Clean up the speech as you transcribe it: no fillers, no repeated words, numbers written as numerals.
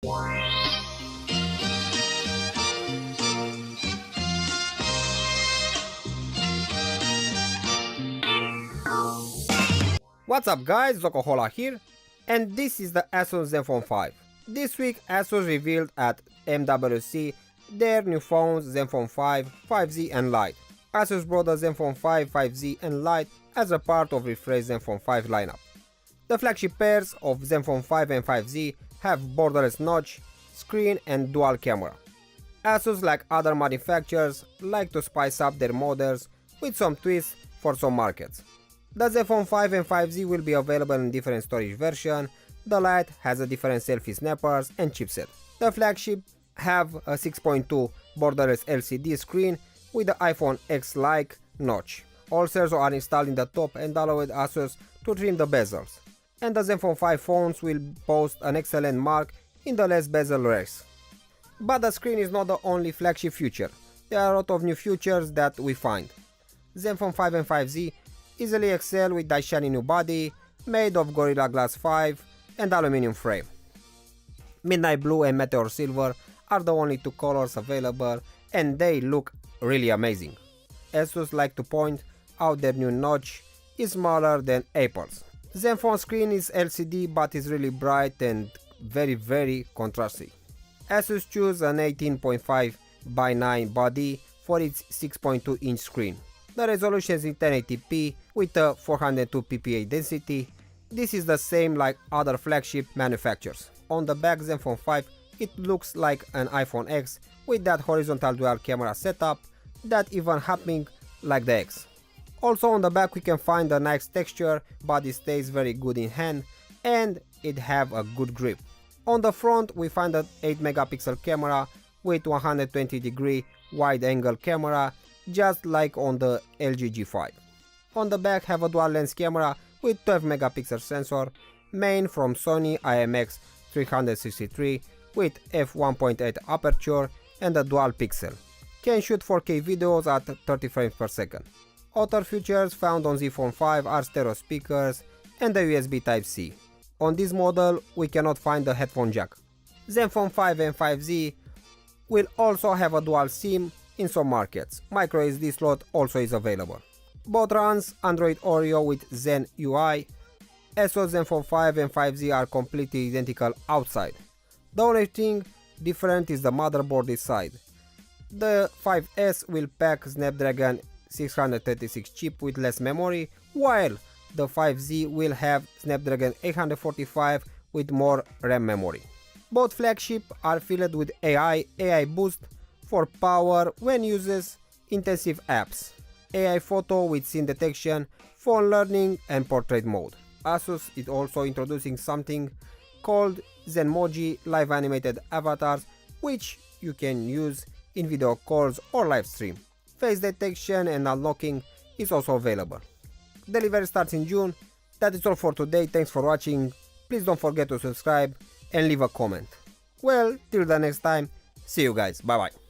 What's up guys, Zokohola here, and this is the Asus Zenfone 5. This week Asus revealed at MWC their new phones Zenfone 5, 5Z and Lite. Asus brought the Zenfone 5, 5Z and Lite as a part of refreshed Zenfone 5 lineup. The flagship pairs of Zenfone 5 and 5Z have borderless notch, screen and dual camera. Asus, like other manufacturers, like to spice up their models with some twists for some markets. The Zenfone 5 and 5Z will be available in different storage versions. The Lite has a different selfie snappers and chipset. The flagship have a 6.2 borderless LCD screen with the iPhone X-like notch. All sensors are installed in the top and allowed Asus to trim the bezels. And the Zenfone 5 phones will boast an excellent mark in the less bezel race. But the screen is not the only flagship feature. There are a lot of new features that we find. Zenfone 5 and 5Z easily excel with the shiny new body made of Gorilla Glass 5 and aluminum frame. Midnight Blue and Meteor Silver are the only two colors available and they look really amazing. Asus like to point out their new notch is smaller than Apple's. Zenfone screen is LCD but is really bright and very contrasty. Asus chose an 18.5 by 9 body for its 6.2 inch screen. The resolution is in 1080p with a 402 ppi density. This is the same like other flagship manufacturers. On the back Zenfone 5 it looks like an iPhone X with that horizontal dual camera setup that even happening like the X. Also on the back we can find a nice texture, body stays very good in hand and it have a good grip. On the front we find an 8 megapixel camera with 120-degree wide angle camera just like on the LG G5. On the back have a dual lens camera with 12 megapixel sensor, main from Sony IMX363 with f1.8 aperture and a dual pixel. Can shoot 4K videos at 30 frames per second. Other features found on Zenfone 5 are stereo speakers and the USB Type-C. On this model we cannot find the headphone jack. Zenfone 5 and 5Z will also have a dual SIM in some markets. Micro SD slot also is available. Both runs Android Oreo with Zen UI. Asus Zenfone 5 and 5Z are completely identical outside. The only thing different is the motherboard inside. The 5S will pack Snapdragon 636 chip with less memory, while the 5Z will have Snapdragon 845 with more RAM memory. Both flagship are filled with AI boost for power when uses intensive apps, AI photo with scene detection, phone learning and portrait mode. Asus is also introducing something called Zenmoji live animated avatars, which you can use in video calls or live stream. Face detection and unlocking is also available. Delivery starts in June. That is all for today, thanks for watching. Please don't forget to subscribe and leave a comment. Well, till the next time, see you guys, bye bye.